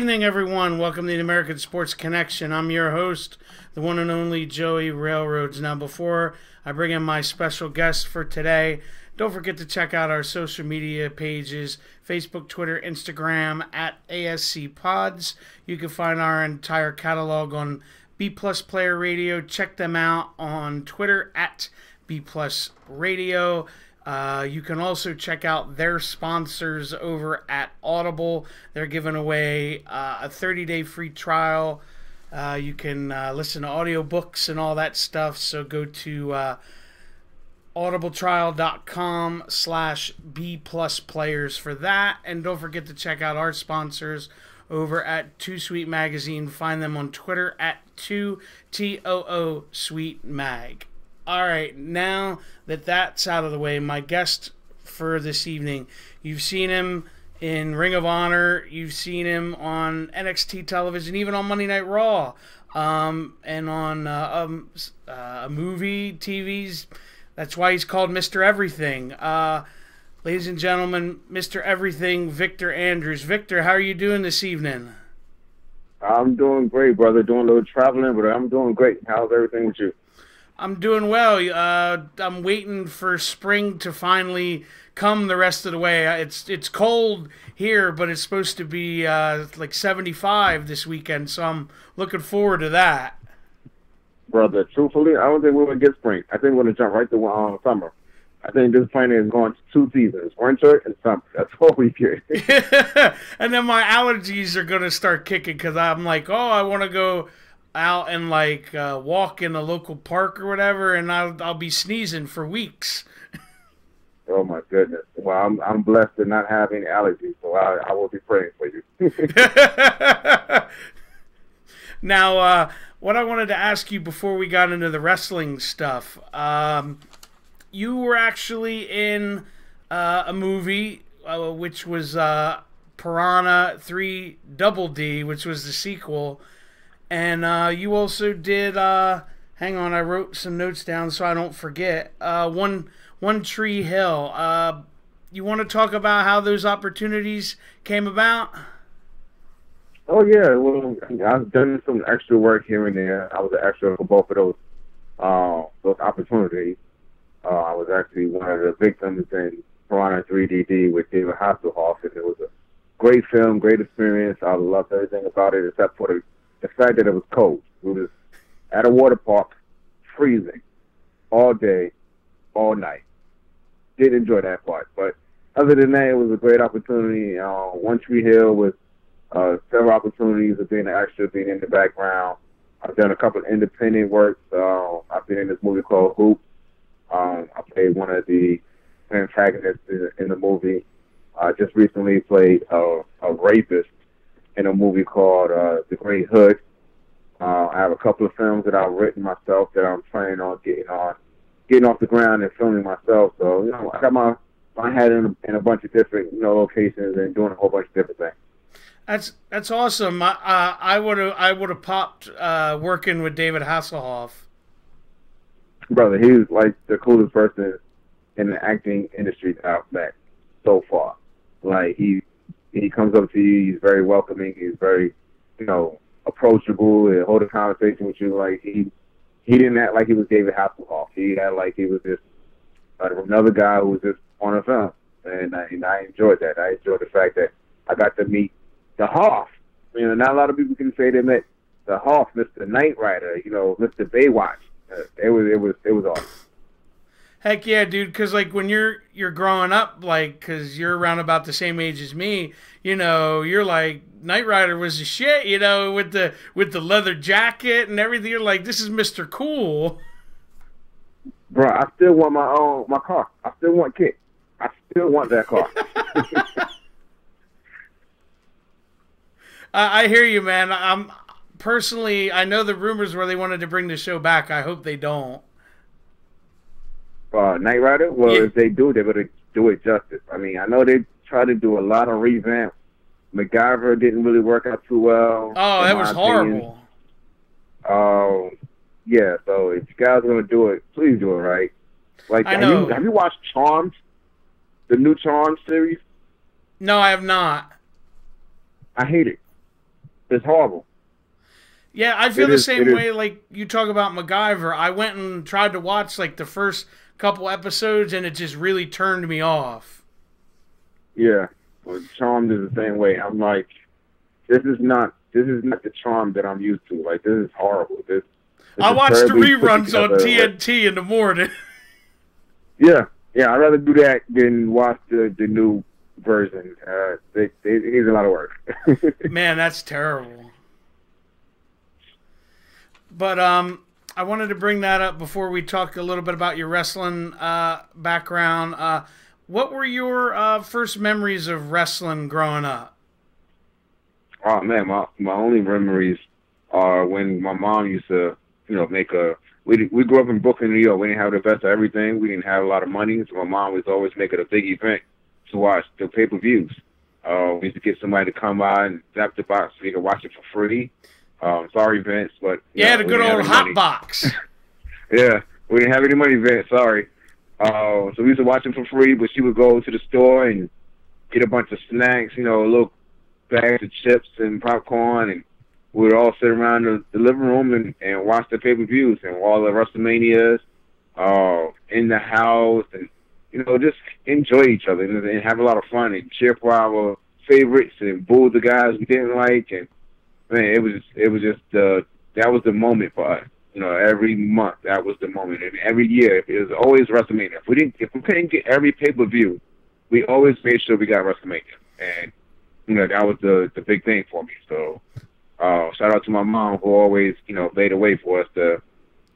evening, everyone. Welcome to the American Sports Connection. I'm your host, the one and only Joey Railroads. Now, before I bring in my special guest for today, don't forget to check out our social media pages, Facebook, Twitter, Instagram, at ASC Pods. You can find our entire catalog on B Plus Player Radio. Check them out on Twitter at B Plus Radio. You can also check out their sponsors over at Audible. They're giving away a 30-day free trial. You can listen to audiobooks and all that stuff. So go to audibletrial.com/B+players for that. And don't forget to check out our sponsors over at Too Sweet Magazine. Find them on Twitter at 2TOO Sweet Mag. All right, now that that's out of the way, my guest for this evening, you've seen him in Ring of Honor, you've seen him on NXT television, even on Monday Night Raw, and on a movie, TVs. That's why he's called Mr. Everything. Ladies and gentlemen, Mr. Everything, Victor Andrews. Victor, how are you doing this evening? I'm doing great, brother. Doing a little traveling, but I'm doing great. How's everything with you? I'm doing well. I'm waiting for spring to finally come the rest of the way. It's cold here, but it's supposed to be like 75 this weekend, so I'm looking forward to that. Brother, truthfully, I don't think we're going to get spring. I think we're going to jump right to summer. I think this planet is going to 2 seasons, winter and summer. That's all we get. And then my allergies are going to start kicking because I'm like, I want to go out and like walk in a local park or whatever, and I'll be sneezing for weeks. Oh my goodness! Well, I'm blessed to not have any allergies, so I will be praying for you. Now, what I wanted to ask you before we got into the wrestling stuff, you were actually in a movie which was Piranha 3 Double D, which was the sequel. And you also did, hang on, I wrote some notes down so I don't forget, One Tree Hill. You want to talk about how those opportunities came about? Oh, yeah. Well, I've done some extra work here and there. I was an extra for both of those opportunities. I was actually one of the victims in Piranha 3DD with David Hasselhoff, and it was a great film, great experience. I loved everything about it except for the fact that it was cold. We was at a water park, freezing, all day, all night. Did enjoy that part. But other than that, it was a great opportunity. One Tree Hill was several opportunities of being an extra, being in the background. I've done a couple of independent works. I've been in this movie called Hoop. I played one of the antagonists in the movie. I just recently played a rapist in a movie called The Great Hood. I have a couple of films that I've written myself that I'm planning on getting off the ground and filming myself. So, I got my head in a bunch of different, locations and doing a whole bunch of different things. That's awesome. I would have popped working with David Hasselhoff. Brother, he was like the coolest person in the acting industry that I've met so far. Like he comes up to you, he's very welcoming, he's very, approachable, and hold a conversation with you. Like he didn't act like he was David Hasselhoff. He acted like he was just another guy who was just on a film, and I enjoyed that. I enjoyed the fact that I got to meet the Hoff. Not a lot of people can say they met the Hoff, Mr. Knight Rider, Mr. Baywatch. It was awesome. Heck yeah, dude! Because like when you're growing up, like, because you're around about the same age as me, you're like Knight Rider was the shit, with the leather jacket and everything. You're like, this is Mr. Cool. Bro, I still want my car. I still want Kit. I still want that car. I hear you, man. Personally, I know the rumors where they wanted to bring the show back. I hope they don't. Knight Rider? Well, Yeah. If they do, they're going to do it justice. I know they try to do a lot of revamp. MacGyver didn't really work out too well. Oh, that was horrible. Yeah, so if you guys are going to do it, please do it right. Like, I know. Have you watched Charmed? The new Charmed series? No, I have not. I hate it. It's horrible. Yeah, I feel the same way. Like you talk about MacGyver, I went and tried to watch like the first couple episodes, and it just really turned me off. Yeah, well, Charmed is the same way. I'm like, this is not the Charm that I'm used to. Like, this is horrible. This I is watched the terribly put reruns on together. TNT in the morning. Yeah, yeah. I'd rather do that than watch the new version. It needs a lot of work. Man, that's terrible. But I wanted to bring that up before we talk a little bit about your wrestling background. What were your first memories of wrestling growing up? Oh man, my only memories are when my mom used to, make a. We grew up in Brooklyn, New York. We didn't have the best of everything. We didn't have a lot of money, so my mom was always making a big event to watch the pay-per-views. We used to get somebody to come by and zap the box so you could watch it for free. Sorry, Vince, but yeah, the good old hot box. Yeah, we didn't have any money, Vince. Sorry. So we used to watch it for free, but she would go to the store and get a bunch of snacks, little bags of chips and popcorn, and we would all sit around the living room and watch the pay-per-views and all the WrestleManias in the house, and just enjoy each other and have a lot of fun and cheer for our favorites and boo the guys we didn't like. And man, it was just that was the moment for us. Every month that was the moment, and every year it was always WrestleMania. If we couldn't get every pay-per-view, we always made sure we got WrestleMania, and that was the big thing for me. So shout out to my mom who always made a way for us to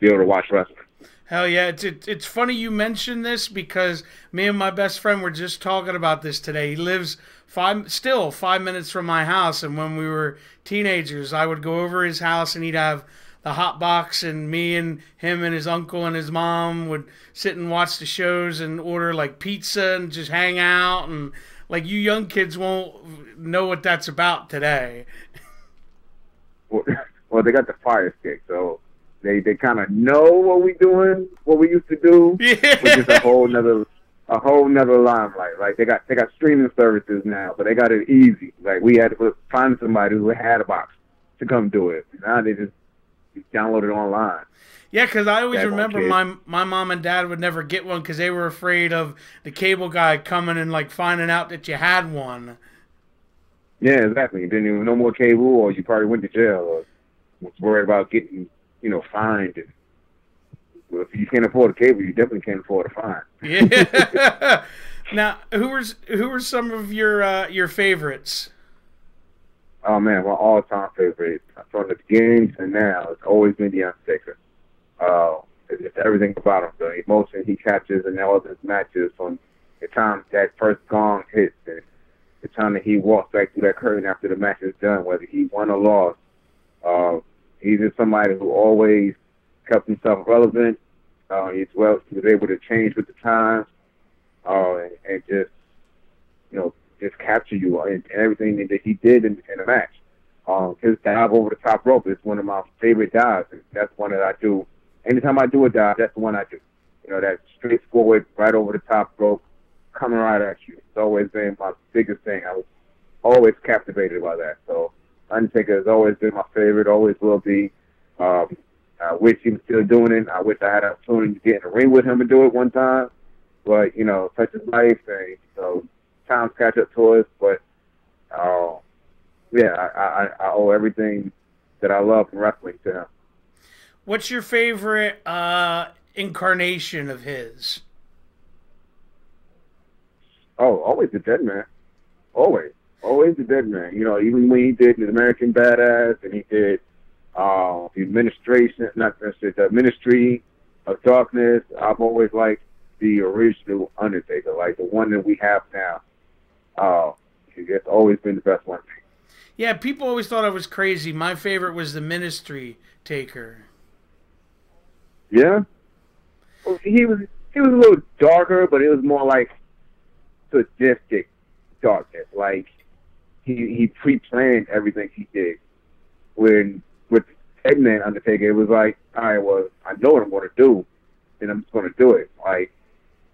be able to watch wrestling. Hell yeah, it's funny you mentioned this because me and my best friend were just talking about this today. He lives 5 minutes from my house, and when we were teenagers, I would go over his house and he'd have the hot box, and me and him and his uncle and his mom would sit and watch the shows and order like pizza and just hang out, and like you young kids won't know what that's about today. Well, they got the Fire Stick, so they kind of know what we doing, what we used to do, Yeah. which is a whole nother limelight. Like they got streaming services now, but they got it easy. Like we had to find somebody who had a box to come do it. Now they just download it online. Yeah, because I always remember my mom and dad would never get one because they were afraid of the cable guy coming and like finding out that you had one. Yeah, exactly. Didn't even no more cable, or you probably went to jail, or was worried about getting fined. And, well, if you can't afford a cable, you definitely can't afford a fine. Yeah. Now, who were some of your favorites? Oh man, my all-time favorite from the beginning to now has always been the Undertaker. It's everything about him, the emotion he captures in all of his matches, from the time that first gong hits and the time that he walks back through that curtain after the match is done, whether he won or lost. He's just somebody who always kept himself relevant. He was able to change with the times, and just capture you in everything that he did in the match. His dive over the top rope is one of my favorite dives, and that's one that I do. Anytime I do a dive, that's the one I do. That straightforward, right over the top rope, coming right at you. It's always been my biggest thing. I was always captivated by that. So Undertaker has always been my favorite, always will be. I wish he was still doing it. I wish I had an opportunity to get in the ring with him and do it one time. But, such is life, and, times catch up to us. But, I owe everything that I love in wrestling to him. What's your favorite incarnation of his? Oh, always the Dead Man. Always the Dead Man. Even when he did the American Badass, and he did the Ministry of Darkness, I've always liked the original Undertaker, like the one that we have now. It's always been the best one. Yeah, people always thought I was crazy. My favorite was the Ministry Taker. Yeah, well, he was a little darker, but it was more like sadistic darkness. Like he pre-planned everything he did. When with Deadman Undertaker, it was like, all right, well, I know what I'm going to do, and I'm just going to do it. Like,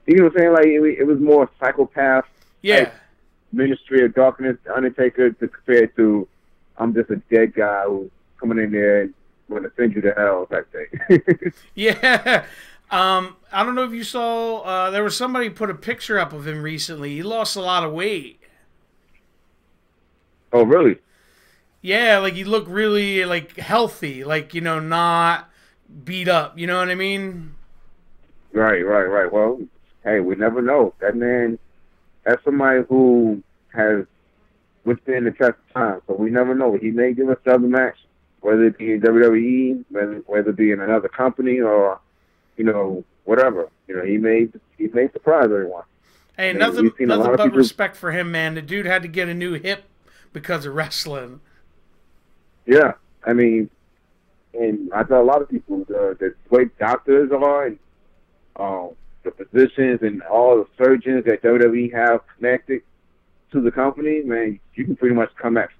you know what I'm saying? Like it was more psychopath. Yeah. Ministry of Darkness, Undertaker, compared to I'm just a dead guy who's coming in there and going to send you to hell type thing. Yeah. I don't know if you saw. There was somebody put a picture up of him recently. He lost a lot of weight. Oh, really? Yeah, like he looked really like healthy, like not beat up. You know what I mean? Right, right, right. Well, hey, we never know. That man, that's somebody who has withstand the test of time. So we never know. He may give us another match, whether it be in WWE, whether it be in another company, or whatever. He may surprise everyone. Hey, We've seen a nothing lot of but people. respect for him, man. The dude had to get a new hip because of wrestling. Yeah, I mean, and I tell a lot of people the way doctors are, and the physicians and all the surgeons that WWE have connected to the company, man, you can pretty much come back,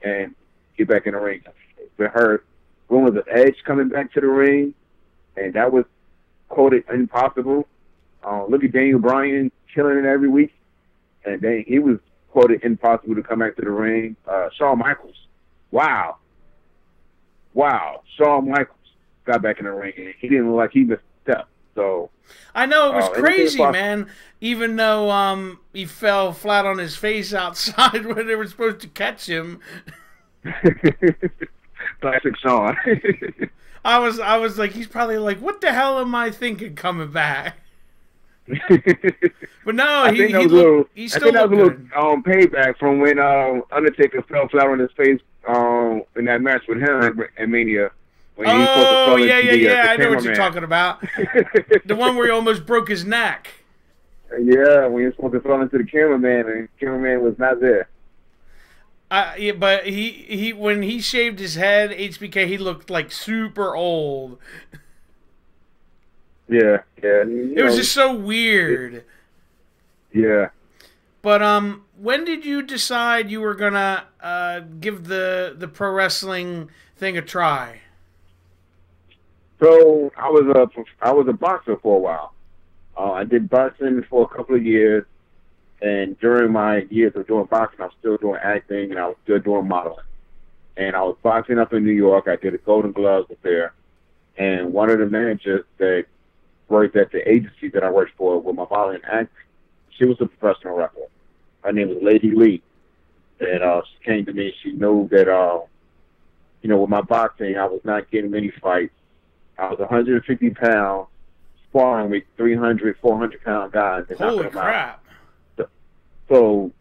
and get back in the ring. We heard rumors of Edge coming back to the ring, and that was quoted impossible. Look at Daniel Bryan killing it every week, and then he was quoted impossible to come back to the ring. Shawn Michaels, wow, Shawn Michaels got back in the ring, and he didn't look like he missed a step. So I know it was crazy, man. Even though he fell flat on his face outside when they were supposed to catch him. Classic Shawn. I was like, he's probably like, what the hell am I thinking coming back? But no, he still looked good. I think that was a little payback from when Undertaker fell flat on his face in that match with him at Mania. When he was supposed to fall into the I know what you're cameraman. talking about. The one where he almost broke his neck. Yeah, when he was supposed to fall into the cameraman, and the cameraman was not there. Yeah, but he when he shaved his head, HBK, he looked like super old. Yeah. It was just so weird. Yeah. But when did you decide you were gonna give the pro wrestling thing a try? So I was a boxer for a while. I did boxing for a couple of years, and during my years of doing boxing, I was still doing acting and I was still doing modeling. And I was boxing up in New York. I did a Golden Gloves affair, and one of the managers that worked at the agency that I worked for with my modeling and acting, she was a professional wrestler. Her name was Lady Lee, and she came to me. She knew that with my boxing, I was not getting many fights. I was 150 pounds, sparring with 300, 400-pound guys. Holy crap. So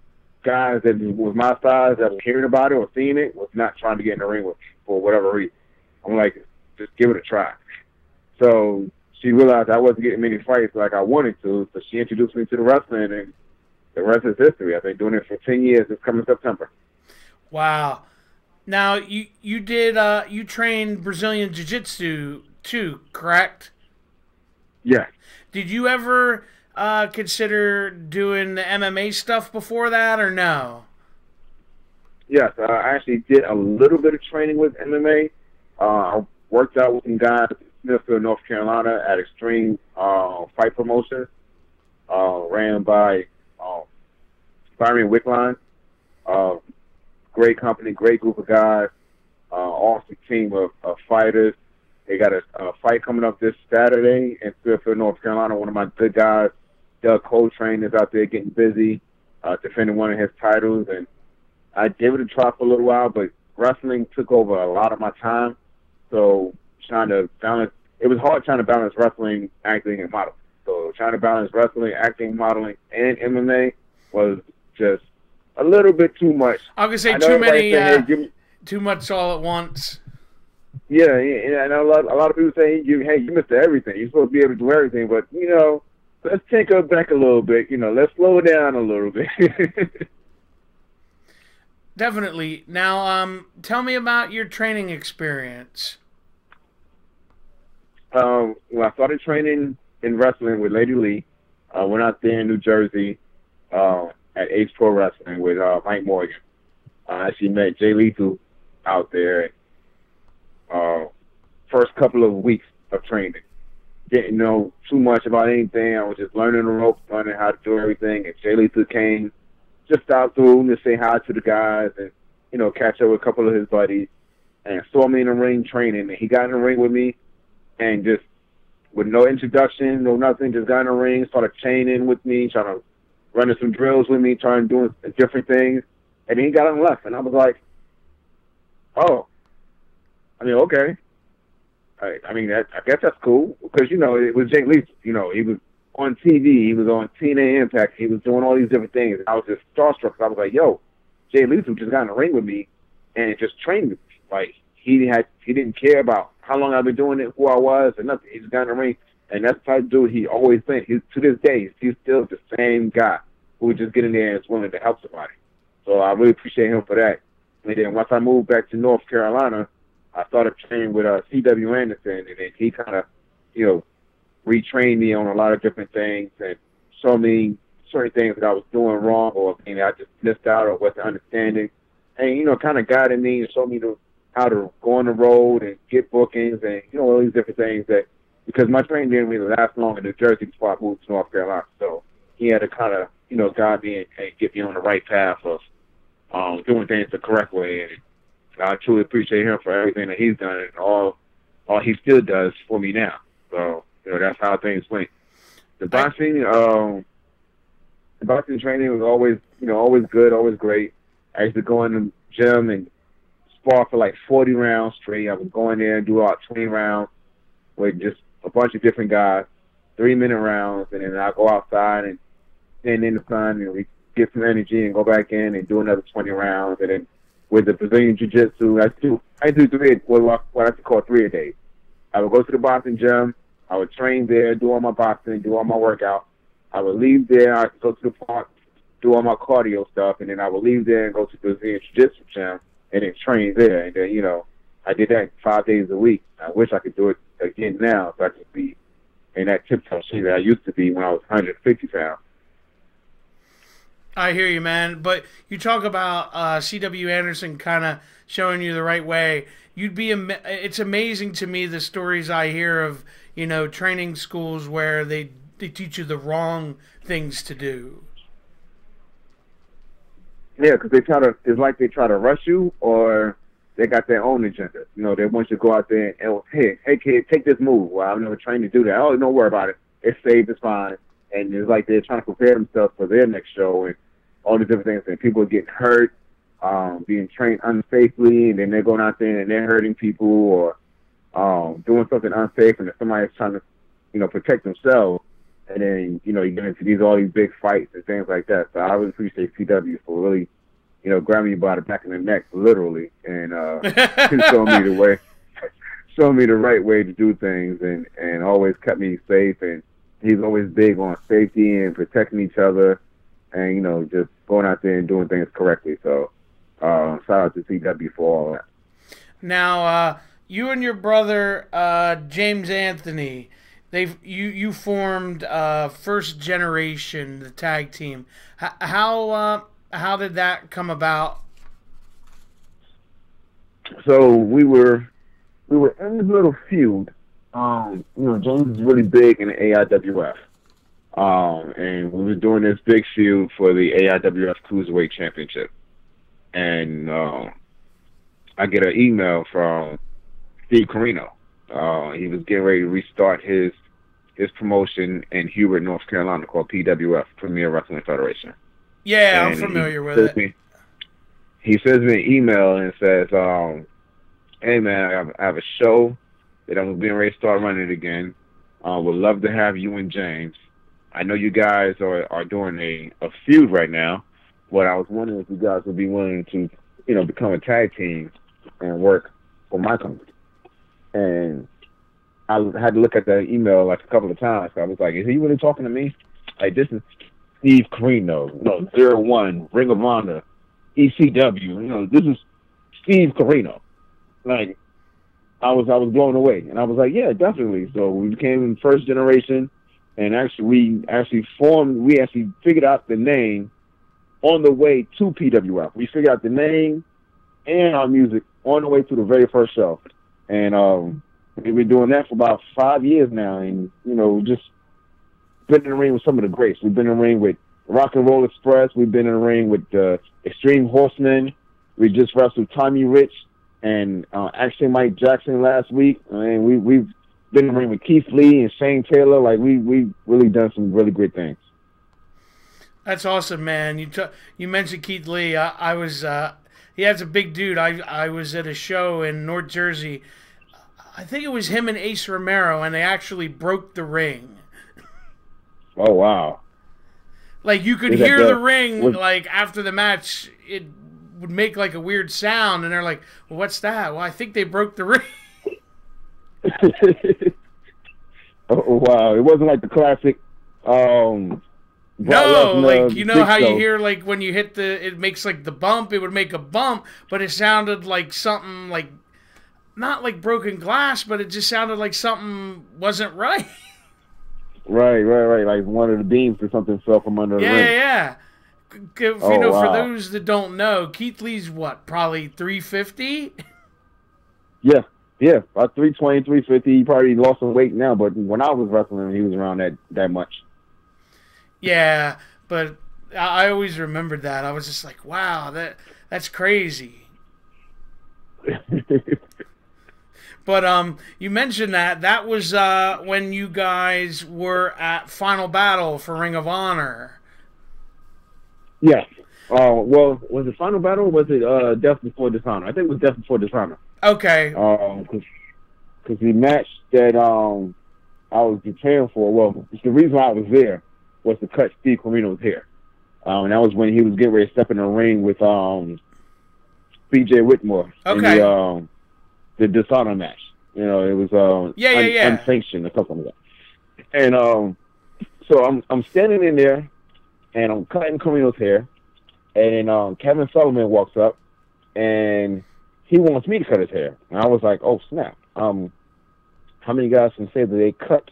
guys that was my size that was hearing about it or seeing it was not trying to get in the ring with me for whatever reason. I'm like, just give it a try. So she realized I wasn't getting many fights like I wanted to, so she introduced me to the wrestling, and the rest is history. I've been doing it for 10 years. It's coming September. Wow. Now, you did, you trained Brazilian Jiu-Jitsu too, correct? Yeah. Did you ever consider doing the MMA stuff before that, or no? Yes, I actually did a little bit of training with MMA. I worked out with some guys in Smithfield, North Carolina at Extreme Fight Promotion, ran by Byron Wickline. Great company, great group of guys, awesome team of fighters. They got a fight coming up this Saturday in Smithfield, North Carolina. One of my good guys, Doug Coltrane, is out there getting busy, defending one of his titles. And I gave it a try for a little while, but wrestling took over a lot of my time. So trying to balance, it was hard trying to balance wrestling, acting, and modeling. So trying to balance wrestling, acting, modeling, and MMA was just a little bit too much. I was going to say too many, too much all at once. Yeah, and a lot of people say, hey, you missed everything. You're supposed to be able to do everything, but, let's take it back a little bit. Let's slow it down a little bit. Definitely. Now, tell me about your training experience. Well, I started training in wrestling with Lady Lee. Went out there in New Jersey at Ace Pro Wrestling with Mike Morgan. I actually met Jay Lethal out there. First couple of weeks of training. Didn't know too much about anything. I was just learning the ropes, learning how to do everything. And Jay Lethal came just out through to say hi to the guys. And catch up with a couple of his buddies, and saw me in the ring training. And he got in the ring with me, and just with no introduction, no nothing, just got in the ring, started chaining with me, trying to run some drills with me, trying to do different things. And then he got on and left, and I was like, oh, okay. I guess that's cool, because, it was Jake Lee. He was on TV. He was on TNA Impact. He was doing all these different things. I was just starstruck. I was like, yo, Jay Lethal just got in the ring with me and just trained with me. Like, he didn't care about how long I've been doing it, who I was, and nothing. He just got in the ring, and that's the type of dude he always been. To this day, he's still the same guy who would just get in there and is willing to help somebody. So I really appreciate him for that. And then once I moved back to North Carolina, I started training with C.W. Anderson, and then he kind of, retrained me on a lot of different things and showed me certain things that I was doing wrong or I just missed out or wasn't understanding. And, kind of guided me and showed me how to go on the road and get bookings and, all these different things because my training didn't really last long in New Jersey before I moved to North Carolina. So he had to kind of, guide me and get me on the right path of doing things the correct way. And I truly appreciate him for everything that he's done and all he still does for me now. So, that's how things went. The boxing training was always good, always great. I used to go in the gym and spar for like 40 rounds straight. I would go in there and do about 20 rounds with just a bunch of different guys, 3-minute rounds, and then I'd go outside and stand in the sun and we get some energy and go back in and do another 20 rounds. And then with the Brazilian Jiu-Jitsu, I do what I call 3 a day. I would go to the boxing gym. I would train there, do all my boxing, do all my workout. I would leave there. I would go to the park, do all my cardio stuff, and then I would leave there and go to the Brazilian Jiu-Jitsu gym and then train there. And then, I did that 5 days a week. I wish I could do it again now so I could be in that tip-top shape that I used to be when I was 150 pounds. I hear you, man. But you talk about C.W. Anderson kind of showing you the right way. It's amazing to me the stories I hear of, training schools where they teach you the wrong things to do. Yeah, because it's like they try to rush you or they got their own agenda. They want you to go out there and, hey kid, take this move. Well, I've never trained to do that. Oh, don't worry about it. It's safe, it's fine. And it's like they're trying to prepare themselves for their next show and all the different things. And people are getting hurt, being trained unsafely, and then they're going out there and they're hurting people or doing something unsafe, and if somebody's trying to, protect themselves, and then, you get into all these big fights and things like that. So I really appreciate CW for really, grabbing me by the back of the neck, literally, and showing me the right way to do things, and always kept me safe. And he's always big on safety and protecting each other, and just going out there and doing things correctly. So shout out to CW for all that. Now, you and your brother James Anthony, you formed First Generation, the tag team. How did that come about? So we were in this little feud. James is really big in the AIWF. And we were doing this big feud for the AIWF Cruiserweight Championship. And I get an email from Steve Corino. He was getting ready to restart his promotion in Hubert, North Carolina, called PWF, Premier Wrestling Federation. Yeah, I'm familiar with it. He sends me an email and says, hey, man, I have a show that I'm getting ready to start running again. Would love to have you and James. I know you guys are doing a feud right now, but I was wondering if you guys would be willing to, become a tag team and work for my company. And I had to look at the email like a couple of times. I was like, is he really talking to me? Like, this is Steve Corino, 01, Ring of Honor, ECW. This is Steve Corino. Like, I was blown away. And I was like, yeah, definitely. So we became First Generation. And we actually figured out the name on the way to PWF. We figured out the name and our music on the way to the very first show. And we've been doing that for about 5 years now. And, just been in the ring with some of the greats. We've been in the ring with Rock and Roll Express. We've been in the ring with Extreme Horsemen. We just wrestled Tommy Rich and Action Mike Jackson last week. And we've been in the ring with Keith Lee and Shane Taylor. Like, we've really done some really great things. That's awesome, man. You mentioned Keith Lee. I was he has a big dude. I was at a show in North Jersey. I think it was him and Ace Romero, and they actually broke the ring. Oh, wow. Like, you could hear the ring, like, after the match, it would make, like, a weird sound, and they're like, well, what's that? Well, I think they broke the ring. Oh, wow. It wasn't like the classic, no, like, you know how you hear, like, when you hit it makes, like, the bump, it would make a bump, but it sounded like something, like, not like broken glass, but it just sounded like something wasn't right. Right. Like one of the beams or something fell from under the ring. Yeah. For those that don't know, Keith Lee's what, probably 350? Yeah, about 320, 350. He probably lost some weight now, but when I was wrestling him, he was around that much. Yeah, but I always remembered that. I was just like, wow, that's crazy. But you mentioned that was when you guys were at Final Battle for Ring of Honor. Yes. Well, was it Final Battle or was it Death Before Dishonor? I think it was Death Before Dishonor. Okay. Because the match that I was preparing for, well, the reason why I was there was to cut Steve Corino's hair. And that was when he was getting ready to step in the ring with B.J. Whitmore. Okay. In the Dishonor match. You know, it was unsanctioned or something like that. And so I'm standing in there, and I'm cutting Corino's hair, and then Kevin Sullivan walks up, and he wants me to cut his hair. And I was like, oh, snap. How many guys can say that they cut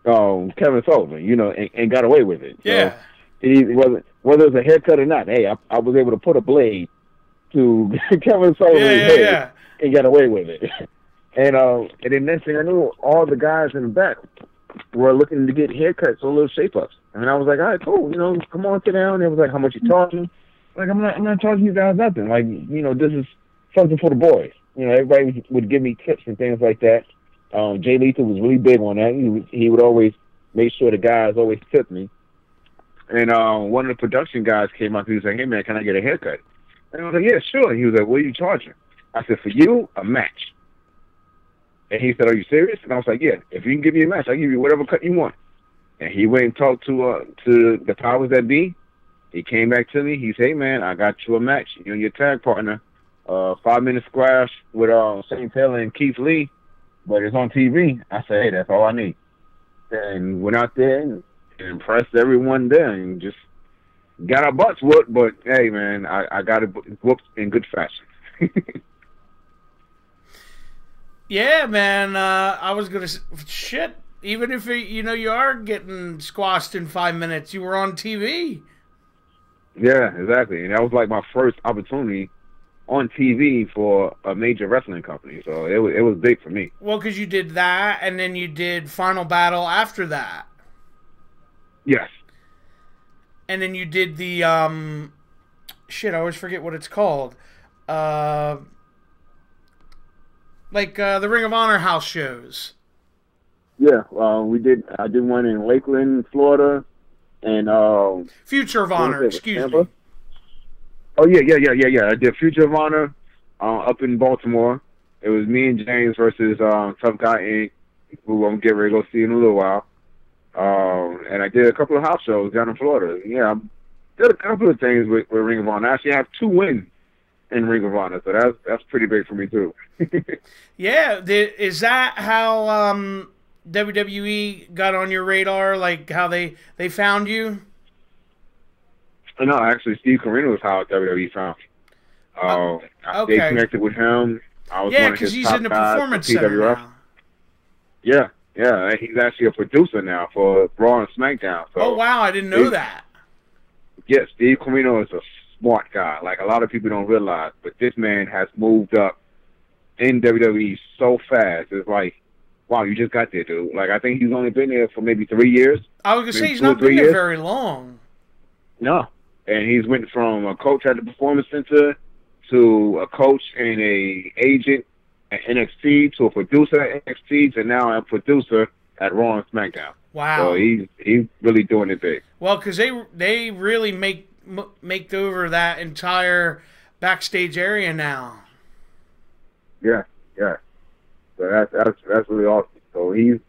Kevin Sullivan, you know, and got away with it? Yeah. So it wasn't, whether it was a haircut or not, hey, I was able to put a blade to Kevin Sullivan's head and got away with it. And then next thing I knew, all the guys in the back were looking to get haircuts or little shape-ups. And I was like, all right, cool, you know, come on, sit down. They was like, how much you charging? Like, I'm not charging you guys nothing. Like, you know, this is something for the boys. You know, everybody would give me tips and things like that. Jay Lethal was really big on that. He would always make sure the guys always tipped me. And one of the production guys came up. He was like, hey, man, can I get a haircut? And I was like, yeah, sure. He was like, what are you charging? I said, for you, a match. And he said, are you serious? And I was like, yeah, if you can give me a match, I'll give you whatever cut you want. And he went and talked to the powers that be. He came back to me. He said, hey, man, I got you a match. You and your tag partner. 5-minute squash with Shane Taylor and Keith Lee, but it's on TV. I said, hey, that's all I need. And went out there and impressed everyone there and just got our butts whooped, but hey, man, I got it whooped in good fashion. Yeah, man, I was going to shit, even if you are getting squashed in 5 minutes, you were on TV. Yeah, exactly. And that was like my first opportunity on TV for a major wrestling company, so it was big for me. Well, because you did that, and then you did Final Battle after that. Yes. And then you did the I always forget what it's called. The Ring of Honor house shows. Yeah, I did one in Lakeland, Florida, and Future of Honor. Excuse me. Oh, yeah. I did Future of Honor up in Baltimore. It was me and James versus Tough Guy Inc., who I'm getting ready to go see in a little while. And I did a couple of house shows down in Florida. Yeah, I did a couple of things with Ring of Honor. I actually have 2 wins in Ring of Honor, so that's pretty big for me, too. Yeah, is that how WWE got on your radar, like how they found you? No, actually, Steve Corino is how WWE found me. Okay. They connected with him. I was one of his he's top in the guys Performance for Center PWF. now. Yeah. He's actually a producer now for Raw and SmackDown. So oh, wow, I didn't know that. Yeah, Steve Corino is a smart guy. Like, a lot of people don't realize, but this man has moved up in WWE so fast. It's like, wow, you just got there, dude. Like, I think he's only been there for maybe 3 years. I was going to say, he's not been there very long. No. And he's went from a coach at the Performance Center to a coach and a agent at NXT to a producer at NXT to now a producer at Raw and SmackDown. Wow. So he's really doing it big. Well, because they really make over that entire backstage area now. Yeah. So that's really awesome. So he's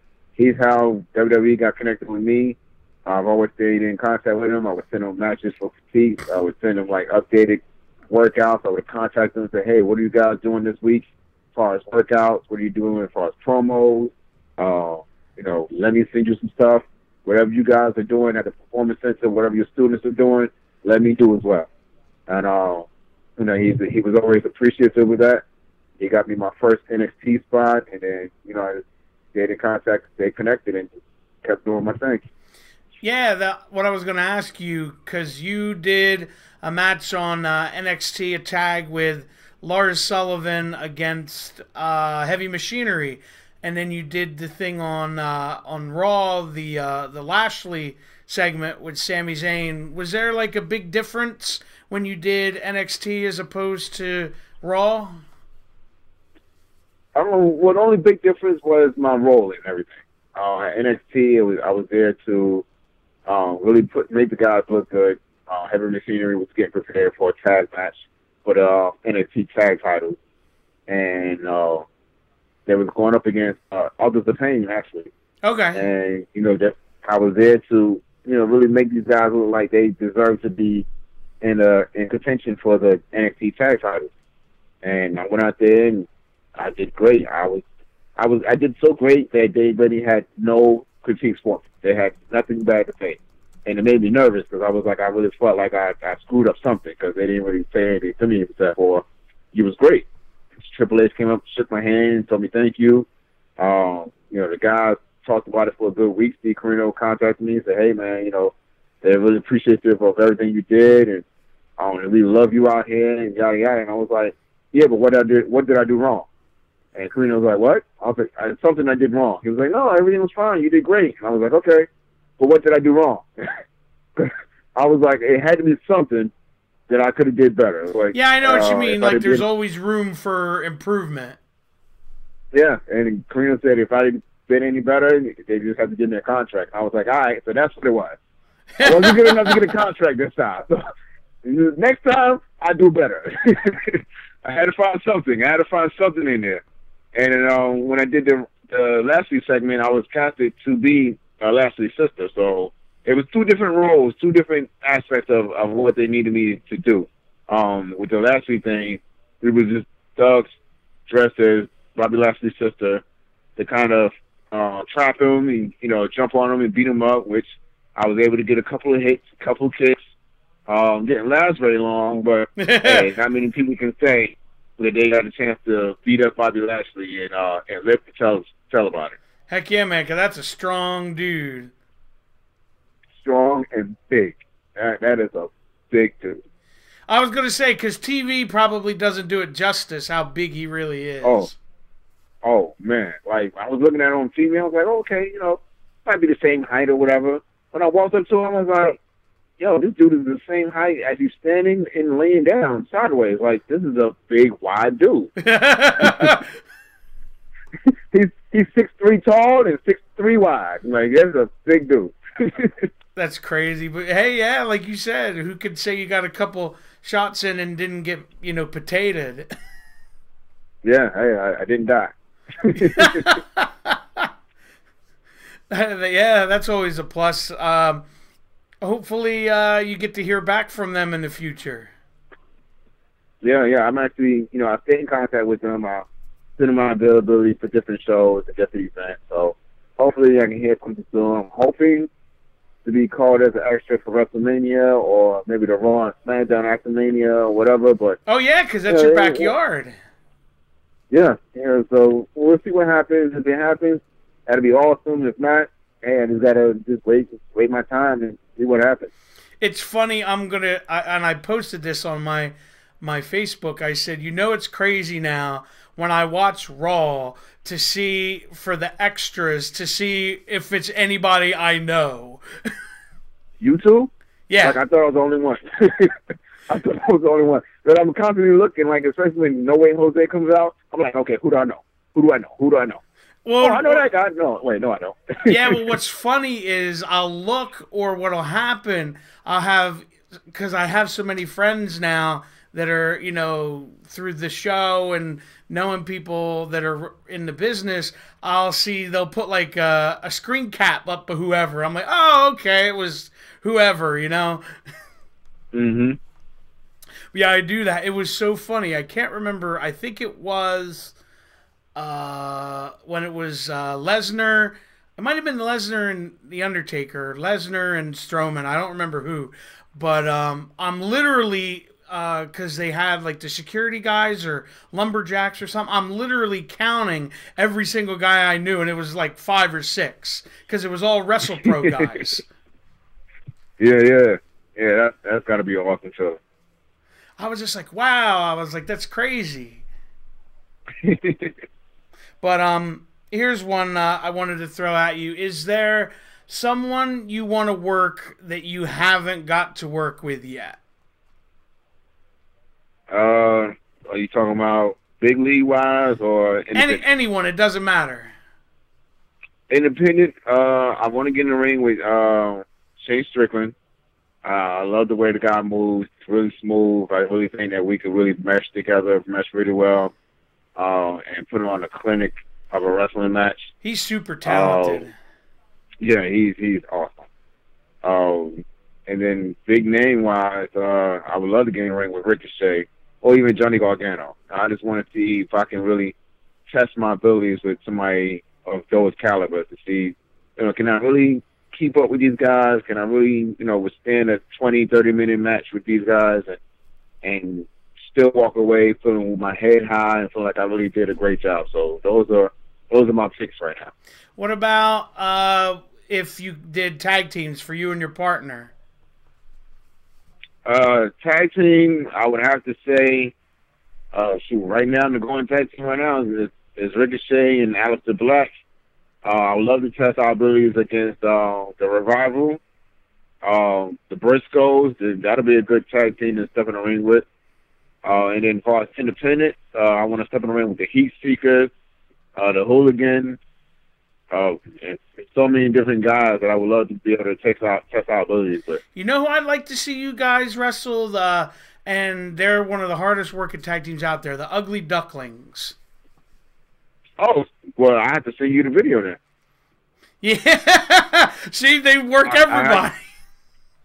how WWE got connected with me. I've always stayed in contact with him. I would send him matches for critiques. I would send him like updated workouts. I would contact them and say, hey, what are you guys doing this week as far as workouts? What are you doing as far as promos? Let me send you some stuff. Whatever you guys are doing at the Performance Center, whatever your students are doing, let me do as well. And he was always appreciative of that. He got me my first NXT spot, and then I stayed in contact, stayed connected, and just kept doing my thing. Yeah, what I was going to ask you, because you did a match on NXT, a tag with Lars Sullivan against Heavy Machinery, and then you did the thing on Raw, the Lashley segment with Sami Zayn. Was there like a big difference when you did NXT as opposed to Raw? I don't know. Well, the only big difference was my role in everything. At NXT, I was there to really make the guys look good. Heavy Machinery was getting prepared for a tag match for the NXT tag titles, and they was going up against Others of Pain, actually. Okay. And that I was there to really make these guys look like they deserve to be in contention for the NXT tag titles. And I went out there and I did great. I did so great that they really had no critiques for me. They had nothing bad to say. And it made me nervous because I really felt like I screwed up something because they didn't really say anything to me except for, you was great. Triple H came up, shook my hand, told me thank you. The guys talked about it for a good week. Steve Corino contacted me and said, hey, man, they're really appreciative of everything you did, and we love you out here, and yada, yada. And I was like, yeah, but what did I do wrong? And Corino was like, what? I was like, something I did wrong. He was like, no, everything was fine. You did great. And I was like, okay, but what did I do wrong? I was like, it had to be something that I could have did better. Like, yeah, I know what you mean. Like, there's always room for improvement. Yeah, and Corino said if I didn't been any better, they just had to give me a contract. I was like, all right, so that's what it was. I wasn't good enough to get a contract this time. So next time, I do better. I had to find something. In there. And when I did the Lashley segment, I was casted to be Lashley's sister. So it was two different roles, two different aspects of what they needed me to do. With the Lashley thing, it was just Doug's dressed as Bobby Lashley's sister to kind of trap him and jump on him and beat him up, which I was able to get a couple of hits, a couple of kicks. Didn't last very long, but hey, not many people can say that they got a chance to beat up Bobby Lashley and live to tell about it. Heck yeah, man, because that's a strong dude. Strong and big. That is a big dude. I was going to say, because TV probably doesn't do it justice how big he really is. Oh, man. Like, I was looking at it on TV, I was like, okay, might be the same height or whatever. When I walked up to him, I was like, yo, this dude is the same height as he's standing and laying down sideways. Like, this is a big, wide dude. He's 6'3" tall and 6'3" wide. Like, that's a big dude. That's crazy. But, hey, yeah, like you said, who could say you got a couple shots in and didn't get, potatoed? Yeah, hey, I didn't die. Yeah, that's always a plus. Hopefully you get to hear back from them in the future. Yeah, I'm actually, I stay in contact with them. I send them my availability for different shows and different events. So hopefully I can hear something soon. I'm hoping to be called as an extra for WrestleMania or maybe the Raw and SmackDown WrestleMania or whatever. But oh yeah, because that's your backyard. Yeah. So we'll see what happens. If it happens, that'll be awesome. If not, I just gotta wait my time and see what happens. It's funny. I posted this on my Facebook. I said, it's crazy now when I watch Raw to see for the extras to see if it's anybody I know. You too? Yeah. Like I thought I was the only one. I thought I was the only one. But I'm constantly looking, like, especially when No Way Jose comes out. I'm like, okay, who do I know? Who do I know? Who do I know? Well, I know that guy. No, wait, no, I don't. yeah, well, what's funny is I'll look, or what'll happen, I'll have, because I have so many friends now that are, through the show and knowing people that are in the business, I'll see they'll put like a screen cap up of whoever. I'm like, oh, okay, it was whoever, Mm-hmm. Yeah, I do that. It was so funny. I can't remember. I think it was when it was Lesnar. It might have been Lesnar and The Undertaker, Lesnar and Strowman. I don't remember who, but I'm literally because they had like the security guys or lumberjacks or something. I'm literally counting every single guy I knew, and it was like 5 or 6 because it was all WrestlePro guys. Yeah. That's got to be an awesome show. I was just like, wow. I was like, that's crazy. But here's one I wanted to throw at you. Is there someone you want to work that you haven't got to work with yet? Are you talking about big league wise or anyone? It doesn't matter. Independent. I want to get in the ring with Shane Strickland. I love the way the guy moves. It's really smooth. I really think that we could really mesh together, mesh really well, and put on a clinic of a wrestling match. He's super talented. Yeah, he's awesome. And then big name wise, I would love to get in the ring with Ricochet or even Johnny Gargano. I just want to see if I can really test my abilities with somebody of those calibers to see, can I really keep up with these guys? Can I really, withstand a 20, 30-minute match with these guys and still walk away feeling with my head high and feel like I really did a great job? So those are my picks right now. What about if you did tag teams for you and your partner? Tag team, I would have to say, right now, the going tag team right now is Ricochet and Aleister Black. I would love to test our abilities against the Revival, the Briscoes. That'll be a good tag team to step in the ring with. And then as far as independent, I want to step in the ring with the Heat Seekers, the Hooligans, and so many different guys that I would love to be able to test our abilities with. You know who I'd like to see you guys wrestle? And they're one of the hardest working tag teams out there, the Ugly Ducklings. Oh, well, I have to send you the video then. Yeah. See, they work everybody.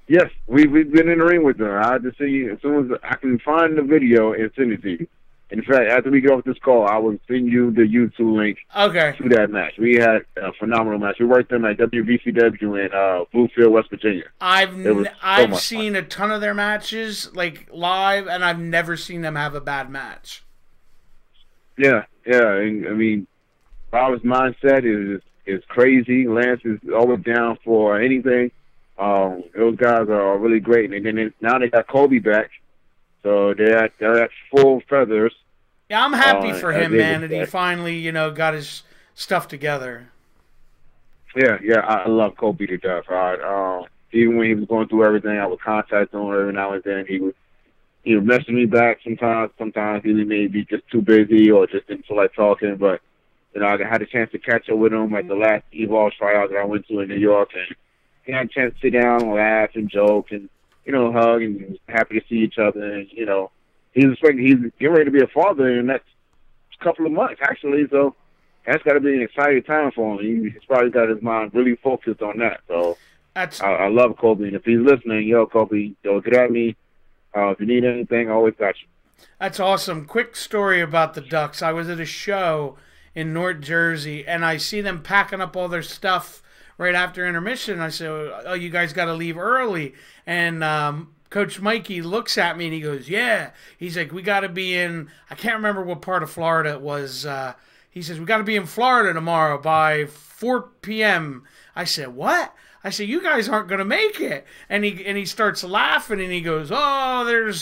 Yes, we've been in the ring with them. I have to see you as soon as I can find the video and send it to you. In fact, after we get off this call, I will send you the YouTube link to that match. We had a phenomenal match. We worked them at WVCW in Bluefield, West Virginia. I've seen a ton of their matches, like live, and I've never seen them have a bad match. Yeah. I mean, Bob's mindset is crazy. Lance is always down for anything. Those guys are really great, and then now they got Kobe back. So they're at full feathers. Yeah, I'm happy for him, man, that he finally, got his stuff together. Yeah, I love Kobe to death. Even when he was going through everything, I would contact him every now and then. He would message me back sometimes. Sometimes he may be just too busy or just didn't feel like talking. But, I had a chance to catch up with him at the last Evolve tryout that I went to in New York. And he had a chance to sit down and laugh and joke and, hug and happy to see each other. And, he's getting ready to be a father in the next couple of months, actually. So that's got to be an exciting time for him. He's probably got his mind really focused on that. So I love Kobe. And if he's listening, Kobe, get at me. If you need anything, I always got you. That's awesome. Quick story about the Ducks. I was at a show in North Jersey, and I see them packing up all their stuff right after intermission. I said, oh, you guys got to leave early. And Coach Mikey looks at me, and he goes, yeah. He's like, we got to be in, I can't remember what part of Florida it was. He says, we got to be in Florida tomorrow by 4 p.m. I said, what? I said, you guys aren't going to make it. And he starts laughing, and he goes, oh,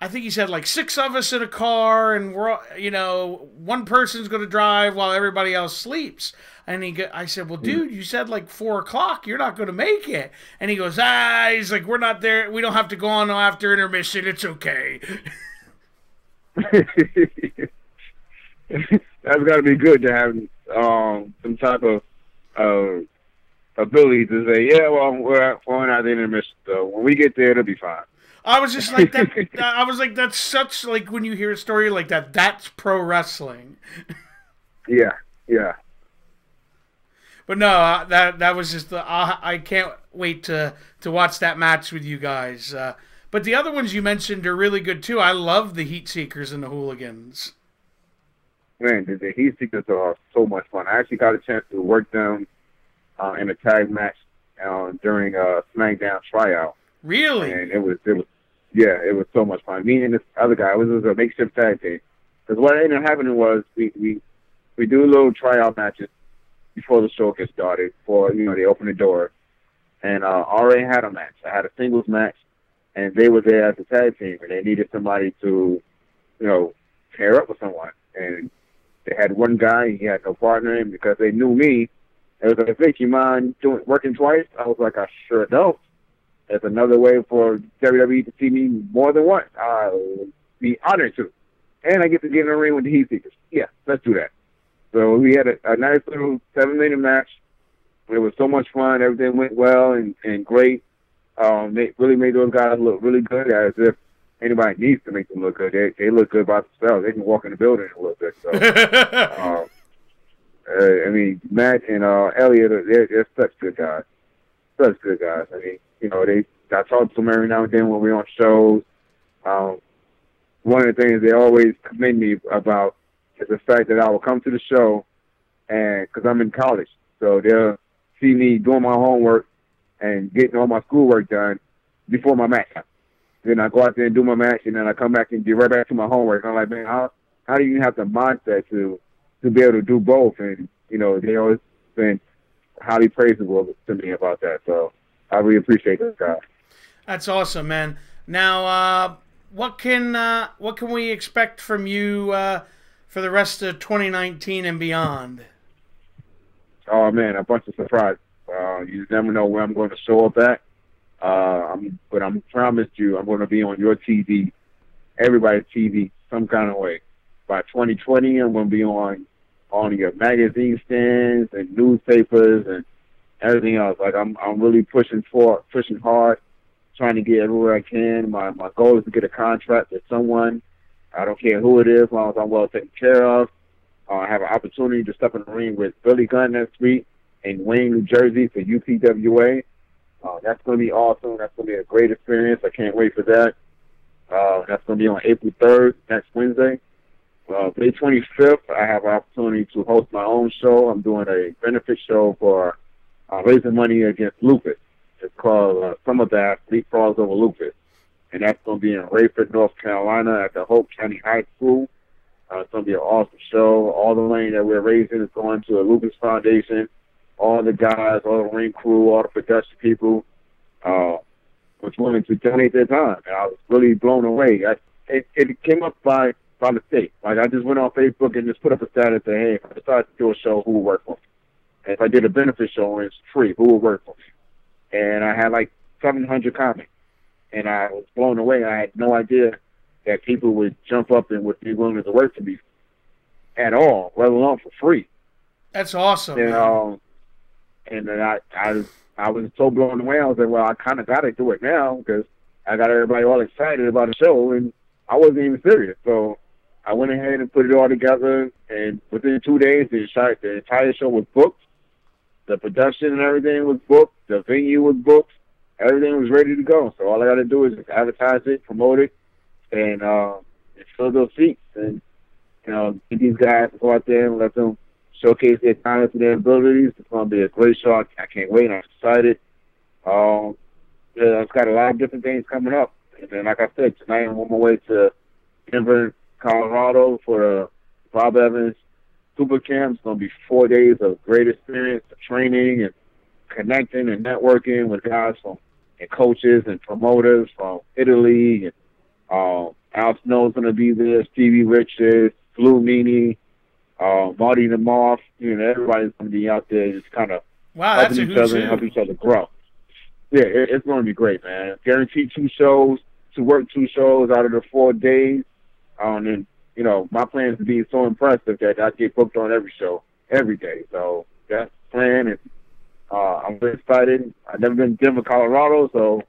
I think he said like 6 of us in a car, and we're, one person's going to drive while everybody else sleeps. And I said, well, dude, you said like 4 o'clock. You're not going to make it. And he goes, he's like, we're not there. We don't have to go on after intermission. It's okay. That's got to be good to have some type of ability to say, yeah, well, we're not the intermission, so when we get there, it'll be fine. I was just like that. I was like, that's such, like, when you hear a story like that, that's pro wrestling. Yeah. But no, that was just I can't wait to watch that match with you guys. But the other ones you mentioned are really good too. I love the Heat Seekers and the Hooligans. Man, the Heat Seekers are so much fun. I actually got a chance to work them in a tag match during a SmackDown tryout. Really? And it was so much fun. Me and this other guy, it was a makeshift tag team. Because what ended up happening was we do little tryout matches before the show gets started, for they open the door. And I already had a match. I had a singles match, and they were there as a tag team, and they needed somebody to, pair up with someone. And they had one guy, he had no partner, and because they knew me, they was like, Vic, you mind working twice? I was like, I sure don't. There's another way for WWE to see me more than once. I'll be honored to. And I get to get in the ring with the Heat Seekers. Yeah, let's do that. So we had a nice little 7-minute match. It was so much fun. Everything went well and great. They really made those guys look really good, as if anybody needs to make them look good. They look good by themselves. They can walk in the building and look good. So, Matt and Elliot, they're such good guys. Such good guys. I mean, I talk to them every now and then when we're on shows. One of the things they always commend me about is the fact that I will come to the show, and because I'm in college, so they'll see me doing my homework and getting all my schoolwork done before my match. Then I go out there and do my match, and then I come back and get right back to my homework. And I'm like, man, how do you have the mindset to be able to do both? And they always been highly praisable to me about that. So I really appreciate this guy. That's awesome, man. Now, what can we expect from you for the rest of 2019 and beyond? Oh man, a bunch of surprises. You never know where I'm going to show up at. But I'm promised you, I'm going to be on your TV, everybody's TV, some kind of way. By 2020, I'm going to be on your magazine stands and newspapers and everything else. Like I'm really pushing hard, trying to get everywhere I can. My goal is to get a contract with someone. I don't care who it is, as long as I'm well taken care of. I have an opportunity to step in the ring with Billy Gunn next week in Wayne, New Jersey for UPWA. That's going to be awesome. That's going to be a great experience. I can't wait for that. That's going to be on April 3rd, next Wednesday. May 25th, I have an opportunity to host my own show. I'm doing a benefit show for raising money against lupus. It's called Some of the Athlete Falls Over Lupus. And that's going to be in Rayford, North Carolina at the Hope County High School. It's going to be an awesome show. All the money that we're raising is going to the Lupus Foundation. All the guys, all the ring crew, all the production people was willing to donate their time. And I was really blown away. It came up by mistake. Like, I just went on Facebook and just put up a status saying, hey, if I decided to do a show, who would work for me? And if I did a benefit show and it's free, who would work for me? And I had like 700 comments. And I was blown away. I had no idea that people would jump up and would be willing to work for me at all, let alone for free. That's awesome. And then I was so blown away. I was like, well, I kind of got to do it now because I got everybody all excited about the show, and I wasn't even serious. So I went ahead and put it all together, and within 2 days, the entire show was booked. The production and everything was booked. The venue was booked. Everything was ready to go. So all I got to do is just advertise it, promote it, and fill those seats. And, get these guys to go out there and let them showcase their talents and their abilities. It's going to be a great show. I can't wait. I'm excited. It's got a lot of different things coming up. And then, like I said, tonight I'm on my way to Denver, Colorado for the Bob Evans Super Camp. It's going to be 4 days of great experience, of training and connecting and networking with guys and coaches and promoters from Italy. And Al Snow's going to be there, Stevie Richards, Blue Meanie, Marty the Moth, everybody's going to be out there just kind of Wow, that's helping a each other who's and help who. each other grow. Yeah, it's going to be great, man. Guaranteed 2 shows, to work 2 shows out of the 4 days. And, my plan is to be so impressive that I get booked on every show, every day. So that's the plan, and I'm very excited. I've never been to Denver, Colorado, so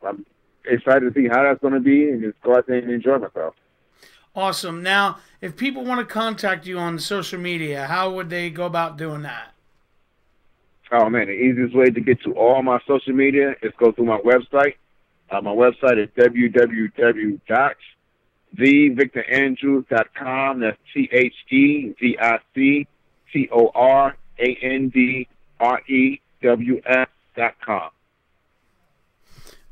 I'm excited to see how that's going to be and just go out there and enjoy myself. Awesome. Now, if people want to contact you on social media, how would they go about doing that? Oh, man, the easiest way to get to all my social media is go through my website. My website is www.thevictorandrews.com. That's TheVictorAndrews.com.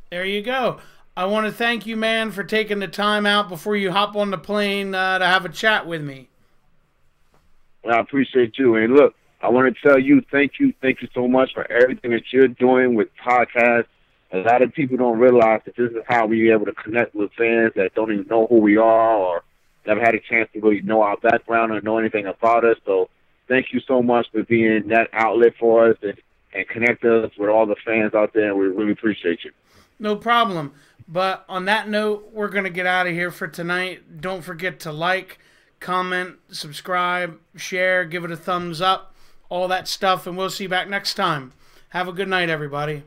There you go. I want to thank you, man, for taking the time out before you hop on the plane to have a chat with me. Well, I appreciate you. And look, I want to tell you, thank you so much for everything that you're doing with podcasts. A lot of people don't realize that this is how we're able to connect with fans that don't even know who we are or never had a chance to really know our background or know anything about us. So thank you so much for being that outlet for us and connect us with all the fans out there. We really appreciate you. No problem. But on that note, we're going to get out of here for tonight. Don't forget to like, comment, subscribe, share, give it a thumbs up, all that stuff, and we'll see you back next time. Have a good night, everybody.